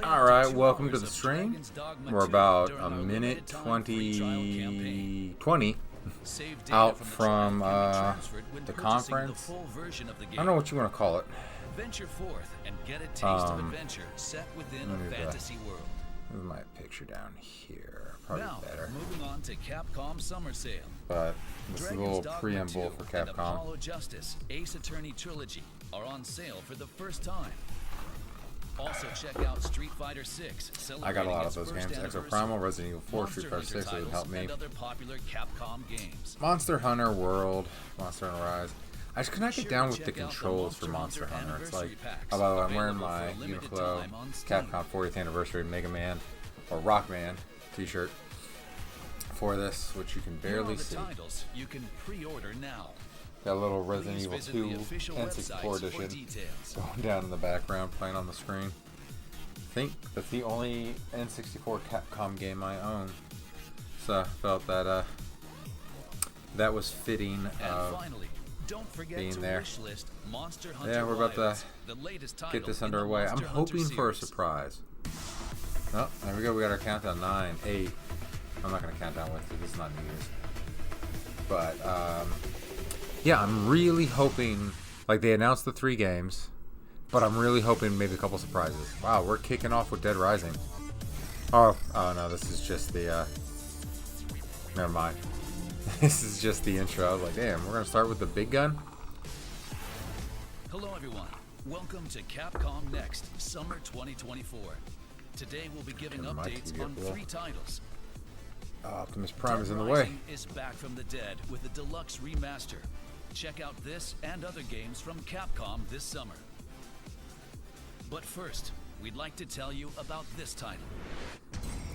Alright, welcome to the stream. We're about a minute 20 out from the conference. I don't know what you want to call it. Venture forth and get a taste of adventure set within a fantasy world. Move my picture down here. Probably now, better. Moving on to Capcom Summer Sale. But this is a little Dogma preamble 2 for and Capcom. Apollo Justice Ace Attorney Trilogy are on sale for the first time. Also check out Street Fighter 6. I got a lot of those games. Exo Primal, Resident Evil 4, Street Fighter 6 would help me. And other popular Capcom games. Monster Hunter World, Monster Hunter Rise. I just cannot get down with the controls for Monster Hunter. It's like, oh, by the way, I'm wearing my Uniqlo Capcom 40th Anniversary Mega Man or Rockman t-shirt for this, which you can barely see. You can pre-order now. Got a little Resident Evil 2 N64 edition going down in the background, playing on the screen. I think that's the only N64 Capcom game I own. So I felt that that was fitting being there. Yeah, we're about to get this underway. I'm hoping for a surprise. Oh, there we go. We got our countdown. 9, 8. I'm not going to count down with it. This is not New Year's. But, yeah, I'm really hoping, like, they announced the 3 games, but I'm really hoping maybe a couple surprises. Wow, we're kicking off with Dead Rising. Oh no, this is just the, never mind. This is just the intro. I was like, damn, we're going to start with the big gun? Hello, everyone. Welcome to Capcom NEXT Summer 2024. Today we'll be giving updates on 3 titles. Optimus Prime is in the way. Is back from the dead with a deluxe remaster. Check out this and other games from Capcom this summer. But first, we'd like to tell you about this title.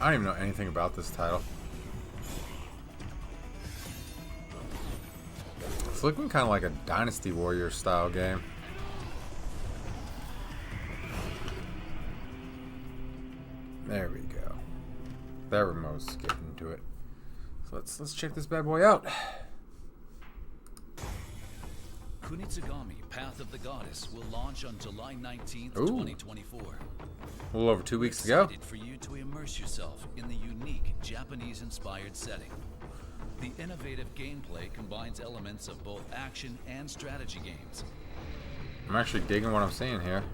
I don't even know anything about this title. It's looking kind of like a Dynasty Warriors style game. There we go. That remote's getting to it. So let's check this bad boy out. Kunitsugami Path of the Goddess will launch on July 19th, 2024. A little over 2 weeks to go. For you to immerse yourself in the unique Japanese-inspired setting. The innovative gameplay combines elements of both action and strategy games. I'm actually digging what I'm seeing here.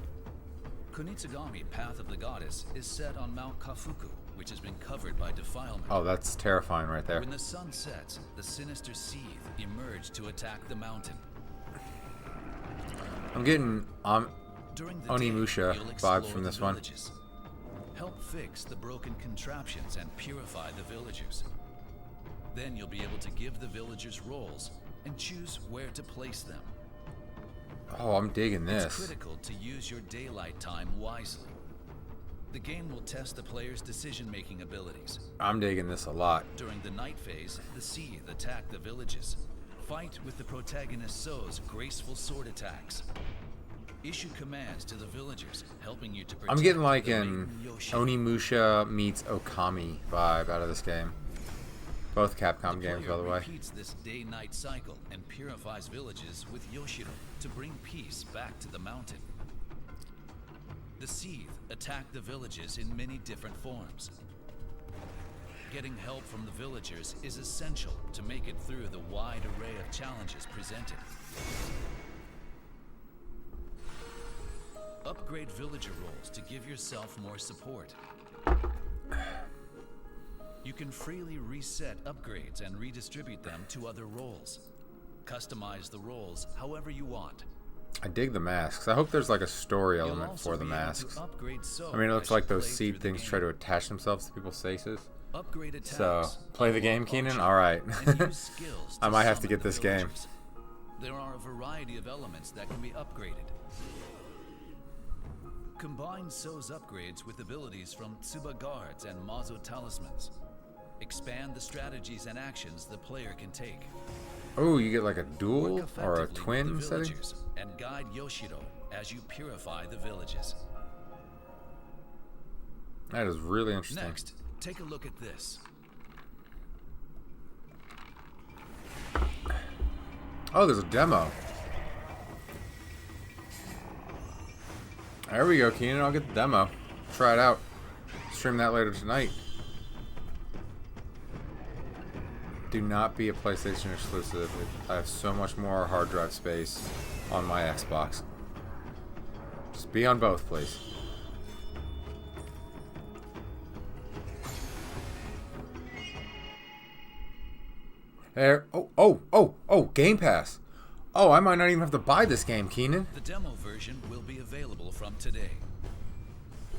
Kunitsugami Path of the Goddess is set on Mount Kafuku, which has been covered by defilement. Oh, that's terrifying right there. When the sun sets, the sinister Seethe emerge to attack the mountain. I'm getting Onimusha vibes from this one. Help fix the broken contraptions and purify the villagers. Then you'll be able to give the villagers roles and choose where to place them. Oh, I'm digging this. It's critical to use your daylight time wisely. The game will test the player's decision-making abilities. I'm digging this a lot. During the night phase, the Seethe attack the villages. Fight with the protagonist So's graceful sword attacks. Issue commands to the villagers, helping you to protect. I'm getting like an Onimusha meets Okami vibe out of this game. Both Capcom games, by the way. Repeats this day-night cycle and purifies villages with Yoshiro to bring peace back to the mountain. The Seethe attack the villages in many different forms. Getting help from the villagers is essential to make it through the wide array of challenges presented. Upgrade villager roles to give yourself more support. You can freely reset upgrades and redistribute them to other roles. Customize the roles however you want. I dig the masks. I hope there's like a story element for the masks. I mean, it looks like those seed things try to attach themselves to people's faces. So, play the game, Keenan? Alright. I might have to get this game. There are a variety of elements that can be upgraded. Combine So's upgrades with abilities from Tsuba Guards and Mazo Talismans. Expand the strategies and actions the player can take. Oh, you get like a dual or a twin setting? And guide Yoshiro as you purify the villages. That is really interesting. Next, take a look at this. Oh, there's a demo. There we go, Keenan. I'll get the demo. try it out. Stream that later tonight. Do not be a PlayStation exclusive. I have so much more hard drive space on my Xbox. Just be on both, please. There. Oh, Game Pass. Oh, I might not even have to buy this game, Keenan. The demo version will be available from today.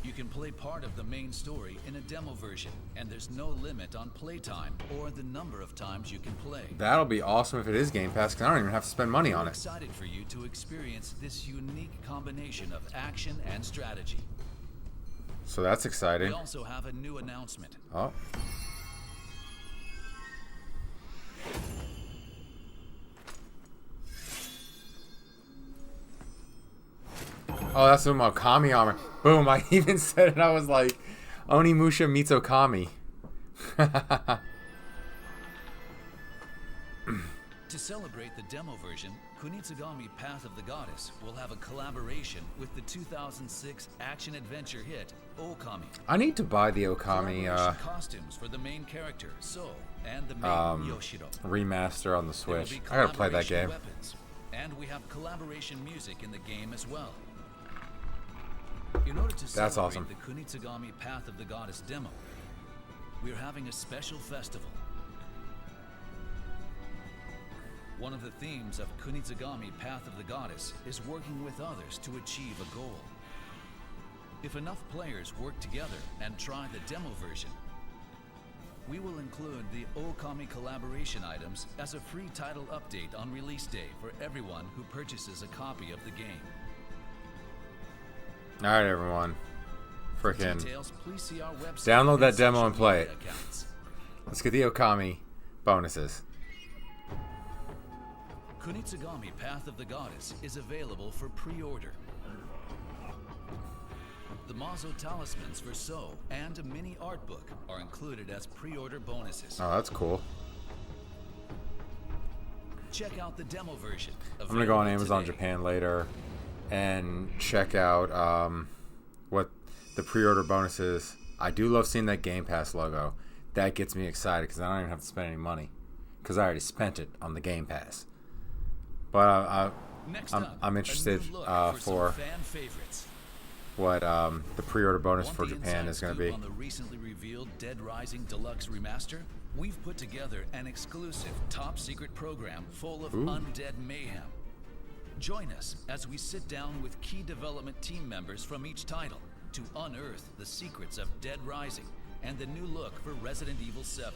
You can play part of the main story in a demo version, and there's no limit on playtime or the number of times you can play. That'll be awesome if it is Game Pass, because I don't even have to spend money on it. I'm excited for you to experience this unique combination of action and strategy. So that's exciting. We also have a new announcement. Oh. Oh, that's some Okami armor. Boom, I even said it. I was like, Onimusha meets Okami. To celebrate the demo version, Kunitsugami Path of the Goddess will have a collaboration with the 2006 action-adventure hit, Okami. I need to buy the Okami costumes for the main character, So, and the main Yoshiro. Remaster on the Switch. I gotta play that game. Weapons, and we have collaboration music in the game as well. In order to That's celebrate awesome. the Kunitsugami Path of the Goddess demo, we're having a special festival. One of the themes of Kunitsugami Path of the Goddess is working with others to achieve a goal. If enough players work together and try the demo version, we will include the Okami collaboration items as a free title update on release day for everyone who purchases a copy of the game. Alright, everyone. Frickin' Details, please see our website download that and demo and social play media it. accounts. Let's get the Okami bonuses. Kunitsugami Path of the Goddess is available for pre-order. The Mazo talismans for So and a mini art book are included as pre-order bonuses. Oh, that's cool. Check out the demo version. I'm gonna go on available Amazon today. Japan later and check out what the pre-order bonus is. I do love seeing that Game Pass logo. That gets me excited because I don't even have to spend any money because I already spent it on the Game Pass. But I'm interested for fan favorites. what the pre-order bonus Want for the Japan inside is going to scoop be. On the recently revealed Dead Rising Deluxe Remaster, we've put together an exclusive top secret program full of undead mayhem. Join us as we sit down with key development team members from each title to unearth the secrets of Dead Rising and the new look for Resident Evil 7.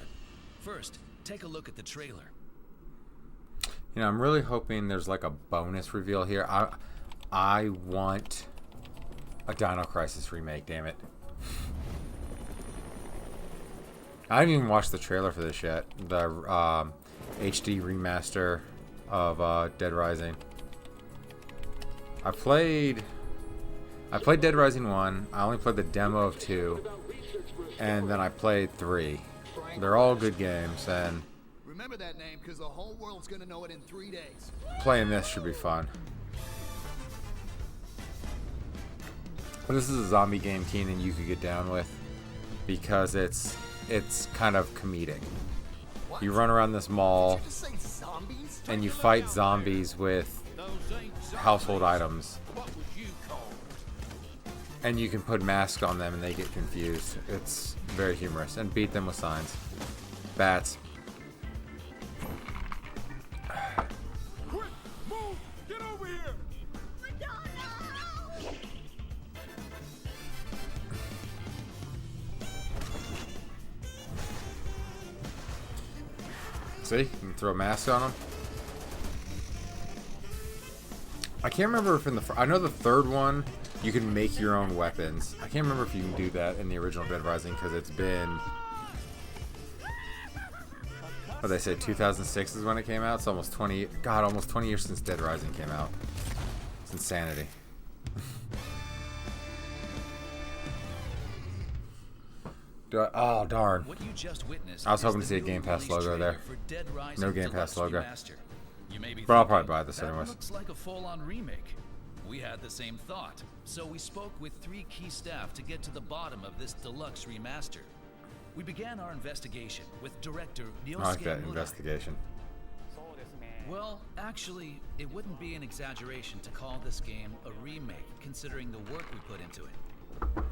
First, take a look at the trailer. You know, I'm really hoping there's like a bonus reveal here. I want a Dino Crisis remake, damn it. I haven't even watched the trailer for this yet. The HD remaster of Dead Rising. I played Dead Rising 1. I only played the demo of 2. And then I played 3. They're all good games, and remember that name because the whole world's gonna know it in 3 days. playing this should be fun. But this is a zombie game, Keenan, you could get down with because it's kind of comedic. What? You run around this mall Did you just say zombies? and you fight zombies with household items. What would you call? And you can put masks on them and they get confused. It's very humorous. And beat them with signs. Bats. Quick, move! Get over here! See? You can throw a mask on them. I can't remember if in the... I know the third one, you can make your own weapons. I can't remember if you can do that in the original Dead Rising because it's been... What they say, 2006 is when it came out? It's almost 20... God, almost 20 years since Dead Rising came out. It's insanity. Oh, darn. What you just witnessed I was is hoping the to see a new Game Pass release logo there. trailer for Dead Rising No Game Pass Deluxe logo. Remaster. You may be But I'll thinking, probably buy this that anyways. looks like a full-on remake. We had the same thought, so we spoke with 3 key staff to get to the bottom of this deluxe remaster. We began our investigation with director I like that Ryosuke Murai. investigation. Well, actually, it wouldn't be an exaggeration to call this game a remake, considering the work we put into it.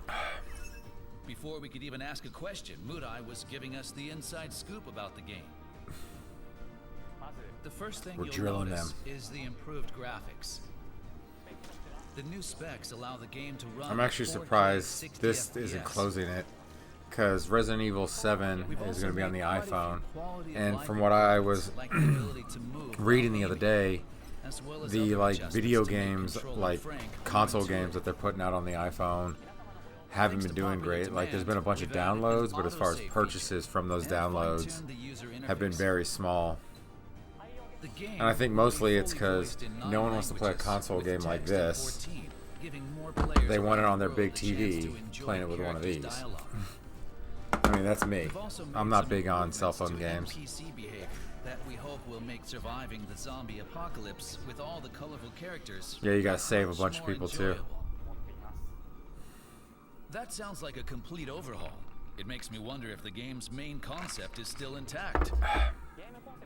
Before we could even ask a question, Murai was giving us the inside scoop about the game. The first thing We're you'll drilling notice them. is the improved graphics. The new specs allow the game to run. I'm actually 4K surprised 60 this FPS. isn't closing it, because Resident Evil 7 We've is also going to be on the made quite a few iPhone, quality of and life from what I improvements, was like the ability to move reading while the other aiming, day, as well as the other like adjustments video to make games, control like of Frank console more games intuitive. that they're putting out on the iPhone, haven't Thanks been to doing popular great. Like, there's demand, been a bunch of we've added an downloads, but as far as autosave purchases from those feature and downloads fine-tuned the user have been interface. very small. The game And I think will be mostly it's fully 'cause voiced in no 9 one wants to play a languages, console with game like text in this. 14, giving more players They want it around on their the big world a chance TV, to enjoy playing it with one of characters' these. dialogue. I mean, that's me. We've also made I'm not some big on improvements cell phone to games. NPC behavior that we hope will make surviving the zombie apocalypse with all the colorful characters. Yeah, you gotta save a much bunch of more people too. enjoyable. That sounds like a complete overhaul. It makes me wonder if the game's main concept is still intact.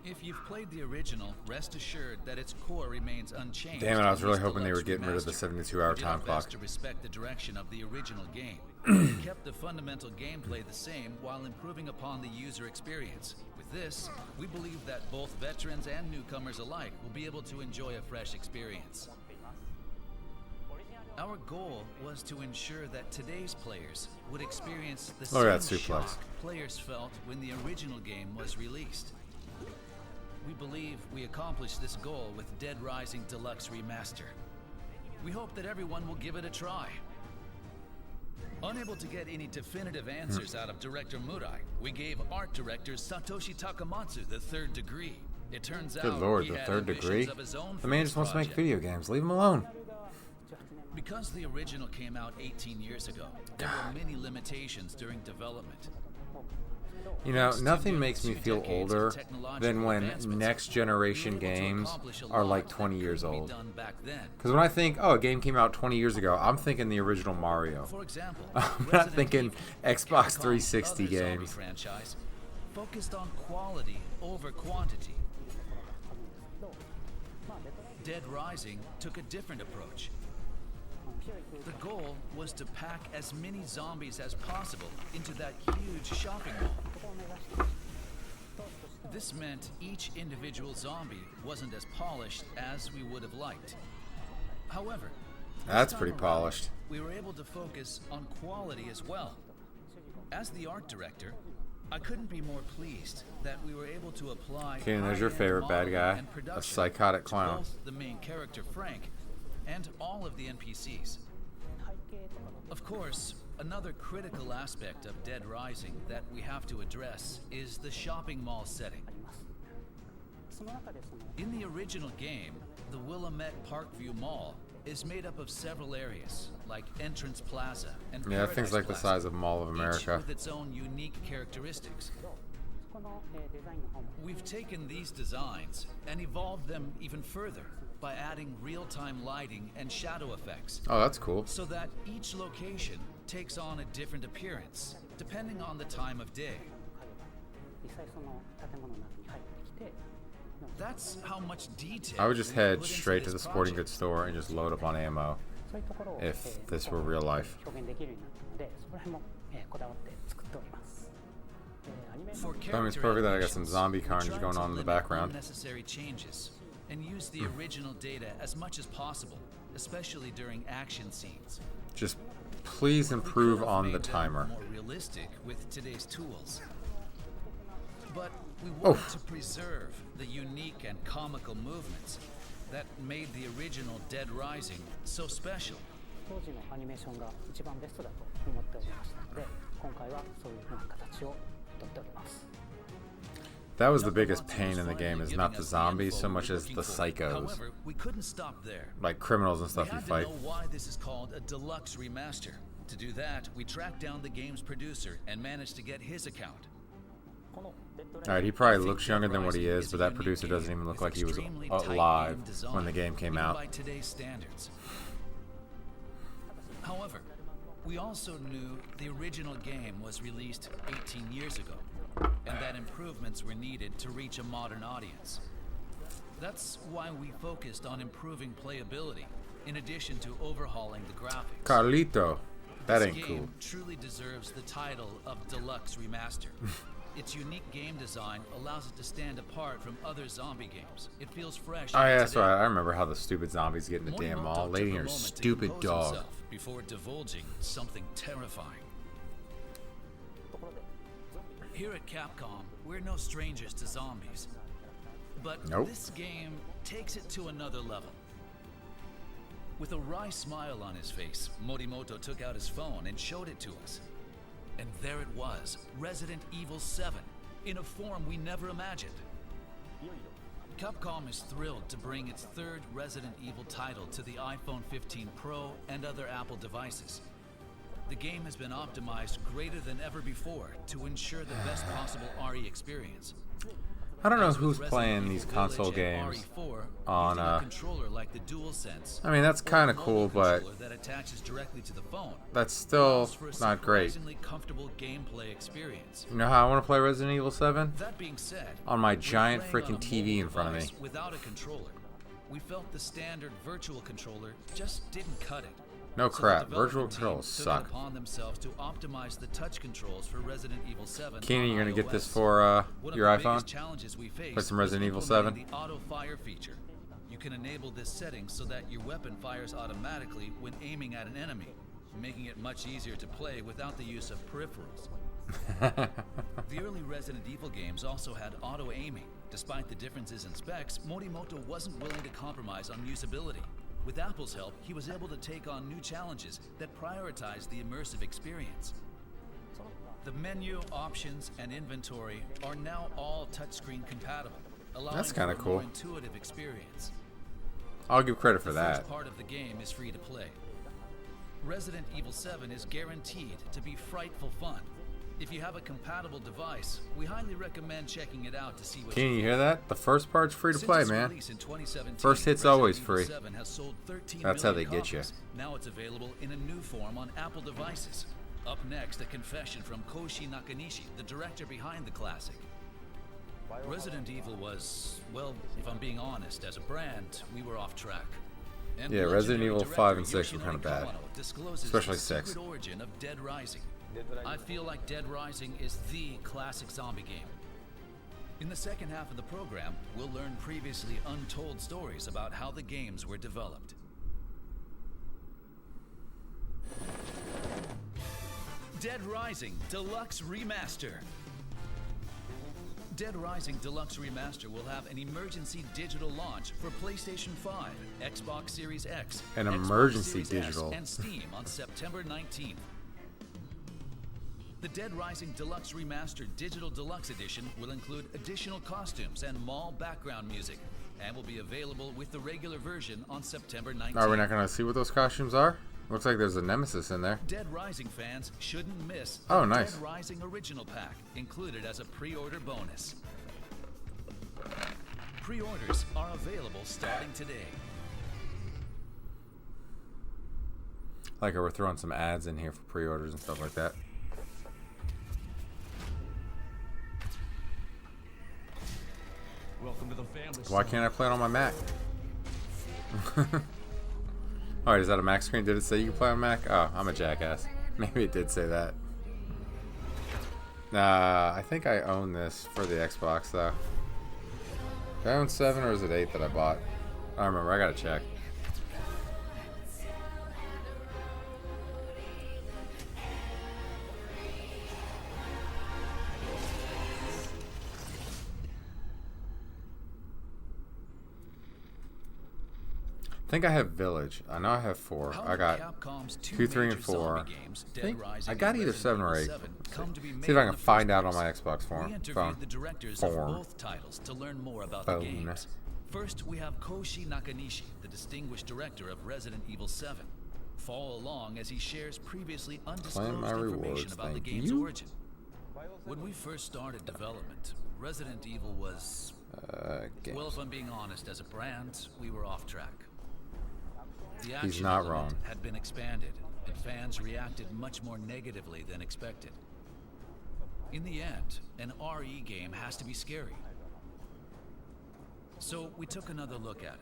If you've played the original, rest assured that its core remains unchanged. Damn it, I was in really this hoping they were deluxe getting rid of the remaster. 72-hour We did our time clock. best to respect the direction of the original game. We kept the fundamental gameplay the same while improving upon the user experience. With this, we believe that both veterans and newcomers alike will be able to enjoy a fresh experience. Our goal was to ensure that today's players would experience the Look at same that suplex. shock players felt when the original game was released. We believe we accomplished this goal with Dead Rising Deluxe Remaster. We hope that everyone will give it a try. Unable to get any definitive answers out of director Murai, we gave art director Satoshi Takamatsu the third degree. It turns Good out lord, he the had third ambitions degree? of his own The for man this just wants to make project. video games. Leave him alone. Because the original came out 18 years ago, there were many limitations during development. You know, Thanks to nothing nearly makes me 2 feel decades of older technological than when advancements, next we generation were able to games accomplish a are lot like that 20 years couldn't be old. done back then. Because when I think, oh, a game came out 20 years ago, I'm thinking the original Mario. For example, I'm not Resident thinking Evil, Xbox Capcom's 360 other zombie games. franchise, focused on quality over quantity. Dead Rising took a different approach. The goal was to pack as many zombies as possible into that huge shopping mall. This meant each individual zombie wasn't as polished as we would have liked. However, this That's time pretty around, polished. we were able to focus on quality as well. As the art director, I couldn't be more pleased that we were able to apply Okay, and there's your high-end favorite bad modeling guy, and a production psychotic to clown. both the main character Frank and all of the NPCs. Of course, another critical aspect of Dead Rising that we have to address is the shopping mall setting. In the original game, the Willamette Parkview Mall is made up of several areas, like Entrance Plaza and Yeah, that thing's Paradise like the Plaza, size of Mall of each America. with its own unique characteristics. We've taken these designs and evolved them even further by adding real-time lighting and shadow effects, Oh, that's cool. so that each location takes on a different appearance, depending on the time of day. That's how much detail I would just we head put into straight to this the sporting project. goods store and just load up on ammo if this were real life. For I mean, it's character perfect that I got animations, some zombie we carnage tried going to on in the limit background. unnecessary changes and use the original data as much as possible, especially during action scenes. Just please We improve could have on the made them timer. more realistic with today's tools. But we wanted to preserve the unique and comical movements that made the original Dead Rising so special. That was the Takamatsu biggest was pain in the game, finally is giving not the us zombies info so we much were as the looking for. psychos. However, we couldn't stop there. Like criminals and We stuff you had to fight. know why this is called a deluxe remaster. To do that, we tracked down the game's producer and managed to get his account. Alright, he I probably think looks Dead younger than what he Rising is, a but that unique producer doesn't game even look with like he was extremely tight alive game design, when the game came even out. by today's standards. However, we also knew the original game was released 18 years ago, and that improvements were needed to reach a modern audience. That's why we focused on improving playability, in addition to overhauling the graphics. Carlito. That ain't This cool. game truly deserves the title of Deluxe Remaster. Its unique game design allows it to stand apart from other zombie games. It feels fresh. Oh yeah, and that's today. right. I remember how the stupid zombies get in the damn Morimoto mall. took Lady a and her moment to stupid compose dog. himself before divulging something terrifying. Here at Capcom, we're no strangers to zombies. But Nope. this game takes it to another level. With a wry smile on his face, Morimoto took out his phone and showed it to us. And there it was, Resident Evil 7, in a form we never imagined. Capcom is thrilled to bring its third Resident Evil title to the iPhone 15 Pro and other Apple devices. The game has been optimized greater than ever before to ensure the best possible RE experience. I don't know As with who's Resident playing Evil these Village console and games RE4, on, using a controller like the DualSense, I mean, that's or kind a of mobile cool, but controller that attaches directly to the phone, that's still allows for a not great. surprisingly comfortable gameplay experience. You know how I want to play Resident Evil 7? That being said, On my when giant playing on freaking a TV in mobile front of me. device without a controller, we felt the standard virtual controller just didn't cut it. No So the crap. development Virtual team controls took it suck. upon themselves to optimize the touch controls for Resident Evil 7 Keenan, on you're gonna get iOS. this for One your of the iPhone? biggest challenges we faced Play some was Resident Evil implementing 7? The auto fire feature. You can enable this setting so that your weapon fires automatically when aiming at an enemy, making it much easier to play without the use of peripherals. The early Resident Evil games also had auto aiming. Despite the differences in specs, Morimoto wasn't willing to compromise on usability. With Apple's help, he was able to take on new challenges that prioritized the immersive experience. The menu, options, and inventory are now all touchscreen compatible, allowing That's for kinda a cool. more intuitive experience. I'll give credit for The that. first part of the game is free to play. Resident Evil 7 is guaranteed to be frightful fun. If you have a compatible device, we highly recommend checking it out to see what Can you hear that? The first part's free to Since play, its man. release in 2017, First hit's Resident always Evil free. 7 has sold 13 That's how million they get you. copies. Now it's available in a new form on Apple devices. Up next, a confession from Koshi Nakanishi, the director behind the classic. Resident Evil was, well, if I'm being honest, as a brand, we were off track. And Yeah, Resident legendary Evil director 5 and 6 were Yoshinori kinda bad. Kawano discloses Especially the 6. secret origin of Dead Rising. I feel like Dead Rising is the classic zombie game. In the second half of the program, we'll learn previously untold stories about how the games were developed. Dead Rising Deluxe Remaster. Dead Rising Deluxe Remaster will have an emergency digital launch for PlayStation 5, Xbox Series X, An Xbox emergency Series S, digital. and Steam on September 19th. The Dead Rising Deluxe Remastered Digital Deluxe Edition will include additional costumes and mall background music, and will be available with the regular version on September 19th. Are we not going to see what those costumes are? Looks like there's a Nemesis in there. Dead Rising fans shouldn't miss Oh, the nice. Dead Rising Original Pack, included as a pre-order bonus. Pre-orders are available starting today. Like we're throwing some ads in here for pre-orders and stuff like that. Welcome to the family. Why can't I play it on my Mac? Alright, is that a Mac screen? Did it say you can play on Mac? Oh, I'm a jackass. Maybe it did say that. Nah, I think I own this for the Xbox though. Did I own 7 or is it 8 that I bought? I don't remember, I gotta check. I think I have Village. I know I have 4. How I did got Capcom's 2, 3, and major 4. zombie games, Dead I think Rising I got and either Resident 7 or Evil 8. 7, come to be See made if I in can the find first out on place? my Xbox We phone. interviewed the directors of Phone. both titles to learn more about Phone. the games. First, we have Koshi Nakanishi, the distinguished director of Resident Evil 7. Follow along as he shares previously undisclosed my information rewards, about the thank game's you. origin. When we first started development, Resident Evil was, Games. well, if I'm being honest, as a brand, we were off track. The He's action not element wrong. had been expanded, and fans reacted much more negatively than expected. In the end, an RE game has to be scary. So we took another look at it.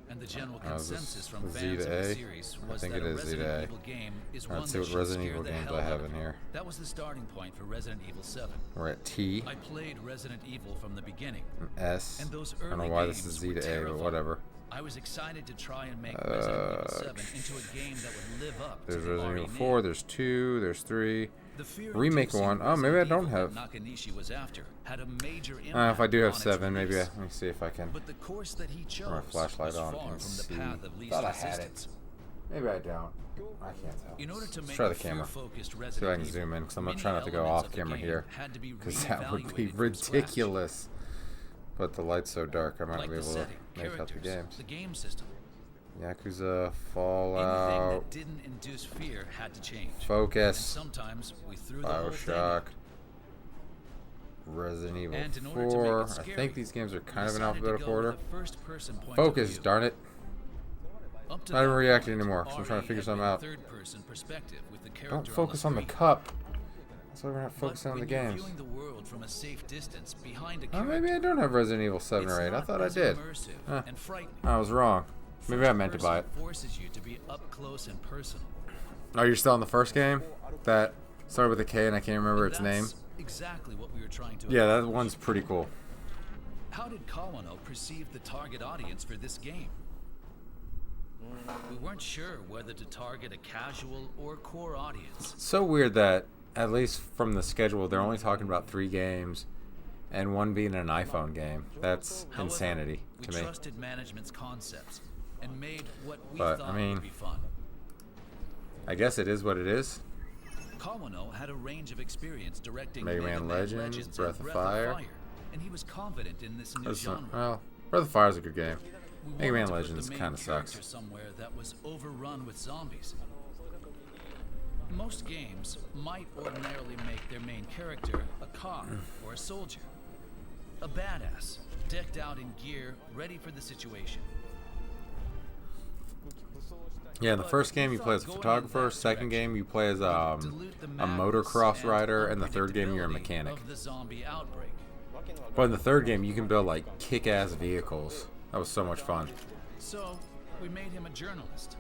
And the general consensus from fans of the series was that a Resident Evil game is one that should scare the hell out of you. That was the starting point for Resident Evil 7. We're at T. I played Resident Evil from the beginning. S. And those I don't know why this is Z to A, but whatever. I was excited to try and make Resident Evil 7 into a game that would live up to the Resident Evil RE 4, name. there's 2, there's 3. The Remake one. Oh, maybe I don't have. Nakanishi was after had a major If I do have impact on its 7, maybe release. let me see if I can But the course that he chose turn my flashlight was on far and from see. the path of least Thought I had it. resistance. Maybe I don't. I can't tell. In order to Let's make try a the camera. fear-focused See if I Resident can Evil, zoom in, because I'm many trying not to go elements off of the camera game here, had to be because that would be reevaluated from scratch. ridiculous. But the light's so dark, I might not Like be the able setting, to make out the characters, games. the game system. Yakuza, Anything Fallout, that didn't induce fear had to change. And Focus, sometimes we threw the whole thing Bioshock, out. Resident Evil And in order to make 4. it I scary, think these games are we kind of in decided to alphabetical go with order. a first-person point of Focus, view. darn it. Up to Not even that reacting point, anymore, so I'm trying to RE figure had something been out. third-person perspective with the character Don't focus on the screen. cup. That's why we're not But focusing on the when you're games. viewing the world from a safe distance behind a Oh, character, maybe I don't have Resident Evil 7 or 8. I not thought I as did. immersive Huh. and frightening. I was wrong. Maybe I meant to buy it. First person forces you to be up close and personal. Oh, you're still on the first game? That started with a K and I can't remember And its name. that's exactly what we were trying to Yeah, that accomplish. one's pretty cool. How did Kawano perceive the target audience for this game? We weren't sure whether to target a casual or core audience. It's so weird that, at least from the schedule, they're only talking about 3 games and one being an iPhone game. That's However, insanity to we me. trusted management's concepts and made what we But, thought I mean, would be fun. I guess it is what it is. Kawano had a range of experience directing Mega Man Legends, and Breath of Fire. and he was confident in this new genre. Well, Breath of Fire is a good game. We Mega wanted Man to put Legends the main kind of character sucks. somewhere that was overrun with zombies. Most games might ordinarily make their main character a cop or a soldier, a badass, decked out in gear, ready for the situation. Yeah, in the first game you play as a photographer, second game you play as a motocross rider, and the third game you're a mechanic. Of the zombie outbreak. But in the third game you can build like kick-ass vehicles. That was so much fun. So, we made him a journalist.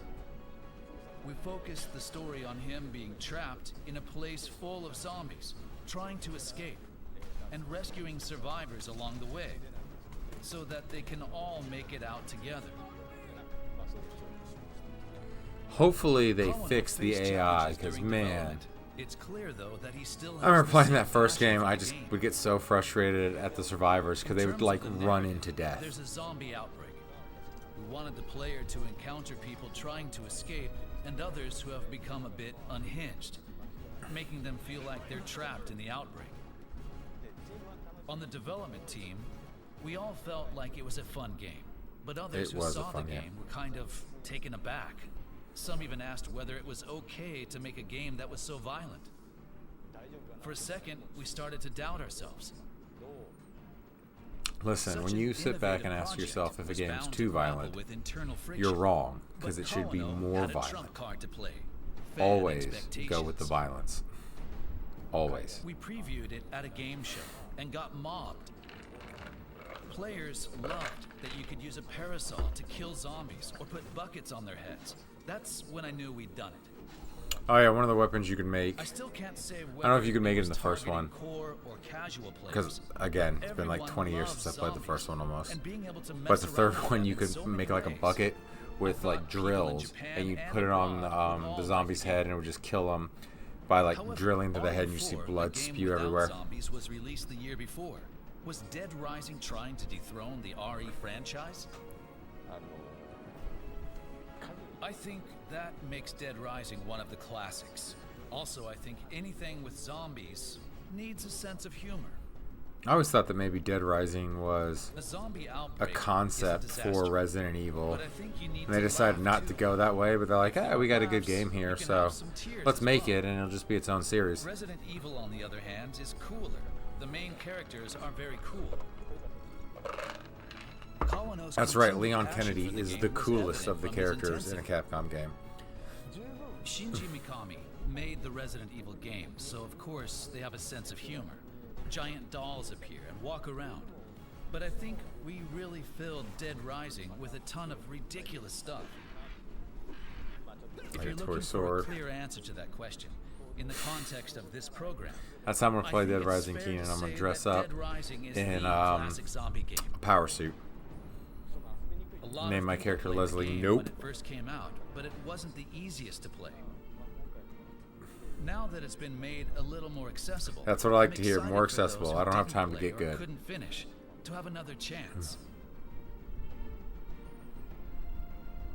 We focused the story on him being trapped in a place full of zombies, trying to escape, and rescuing survivors along the way, so that they can all make it out together. Hopefully they Kawano fix the faced AI, challenges because during man, development. It's clear though that he still has I remember the playing same that first passion game. for I the just game. would get so frustrated at the survivors because they In would terms like of the run narrative, into death. There's a zombie outbreak. We wanted the player to encounter people trying to escape and others who have become a bit unhinged, making them feel like they're trapped in the outbreak. On the development team, we all felt like it was a fun game, but others It who was a saw the fun game game. were kind of taken aback. Some even asked whether it was okay to make a game that was so violent. For a second, we started to doubt ourselves. Listen, Such when an you sit back and innovative ask yourself if a project game's was bound too to grapple violent, with internal friction. you're wrong, because But it should be Kawano more had a trump violent. card to play. Fan Always go with the expectations. violence. Always. We previewed it at a game show and got mobbed. Players loved that you could use a parasol to kill zombies or put buckets on their heads. That's when I knew we'd done it. Oh yeah, one of the weapons you can make, I still can't say I don't know if you could make it in was the first targeting one, core or casual because players. again, it's been like Everyone 20 years loves since I played the zombies, first one almost. and being able to But mess the around third with one them you in could so many make like a ways. bucket with I like thought people in drills, Japan and you'd and put it on abroad would all the like zombie's the head, game. and it would just kill them by like However, drilling to the head, and you see RE4, blood a game spew without everywhere. Zombies was released the year before. Was Dead Rising trying to dethrone the RE franchise? I think that makes Dead Rising one of the classics. Also, I think anything with zombies needs a sense of humor. I always thought that maybe Dead Rising was A zombie a outbreak concept is a for disaster, Resident Evil, but I think you need and they to decided laugh, not to too. go that way, but they're like, ah, we got a good laughs, game you here, can so have some tears let's as make well. it, and it'll just be its own series. Resident Evil, on the other hand, is cooler. The main characters are very cool. Kawano's That's right, continued Leon passion Kennedy for the is game the was coolest evident of the from his characters in a intensity. Capcom game. Shinji Mikami made the Resident Evil games, so of course they have a sense of humor. Giant dolls appear and walk around. But I think we really filled Dead Rising with a ton of ridiculous stuff. If you're looking for a clear answer to that question, in the context of this program, that's how I'm gonna play Dead Rising, Keenan. I'm gonna dress up in a power suit. Name my character Leslie. Nope. When it first came out, but it wasn't the easiest to play. Now that it's been made a little more accessible, that's what I like to hear. More accessible. I don't have time to get good. Couldn't finish, to have another chance.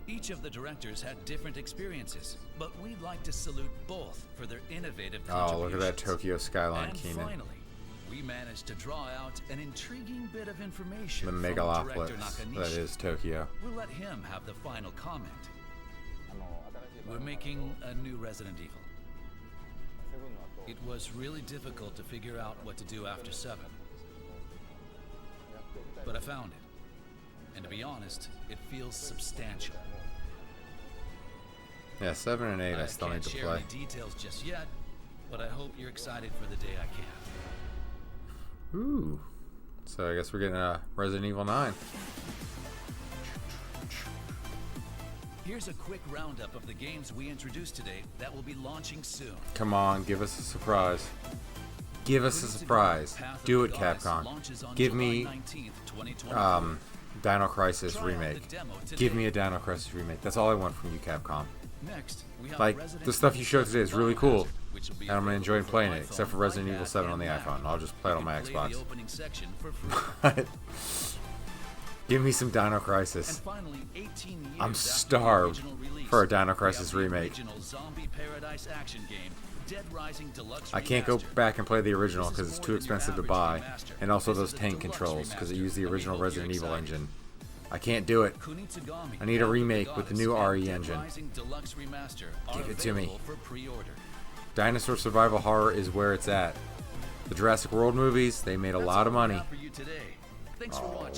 Each of the directors had different experiences, but we'd like to salute both for their innovative contributions. Oh, look at that Tokyo skyline, Keenan. And finally, we managed to draw out an intriguing bit of information the from megalopolis director Nakanishi. that is Tokyo. We'll let him have the final comment. We're making a new Resident Evil. It was really difficult to figure out what to do after 7. But I found it. And to be honest, it feels substantial. Yeah, 7 and 8 I still need to play. I can't share any details just yet, but I hope you're excited for the day I can. Ooh. So I guess we're getting a Resident Evil 9. Here's a quick roundup of the games we introduced today that will be launching soon. Come on, give us a surprise. Give us a surprise. Do it, Capcom. Give me Dino Crisis remake. Give me a Dino Crisis remake. That's all I want from you, Capcom. Like, the stuff you showed today is really cool, and I'm gonna enjoy playing it, except for Resident Evil 7 on the iPhone. I'll just play it on my Xbox. Give me some Dino Crisis. I'm starved for a Dino Crisis remake. I can't go back and play the original because it's too expensive to buy, and also those tank controls because it used the original Resident Evil engine. I can't do it. I need a remake with the new RE engine. Give it to me. Dinosaur survival horror is where it's at. The Jurassic World movies, they made a lot of money. Oh.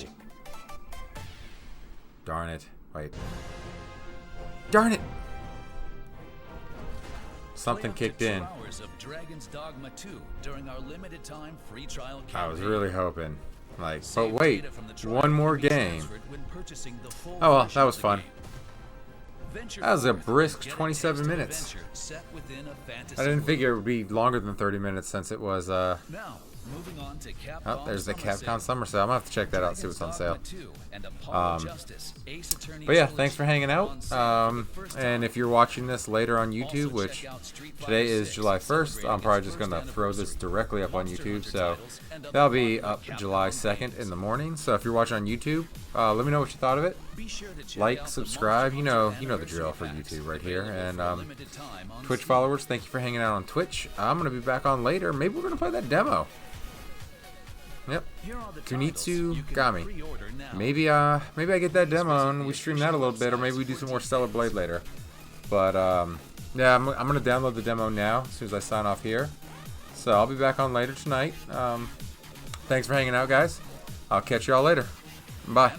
Darn it. Wait. Darn it! Something kicked in. I was really hoping. Like, but wait, one more game. Oh well, that was fun. That was a brisk 27 minutes. I didn't figure it would be longer than 30 minutes since it was, oh, there's the Capcom Summer Sale. I'm gonna have to check that out, see what's on sale. But yeah, thanks for hanging out. And if you're watching this later on YouTube, which today is July 1st, I'm probably just gonna throw this directly up on YouTube. So that'll be up July 2nd in the morning. So if you're watching on YouTube, let me know what you thought of it. Like, subscribe, you know the drill for YouTube right here. And Twitch followers, thank you for hanging out on Twitch. I'm gonna be back on later. Maybe we're gonna play that demo. Yep. Kunitsu got me. Maybe I get that demo and we stream that a little bit, or maybe we do some more Stellar Blade later. But yeah, I'm gonna download the demo now as soon as I sign off here. So I'll be back on later tonight. Thanks for hanging out, guys. I'll catch y'all later. Bye.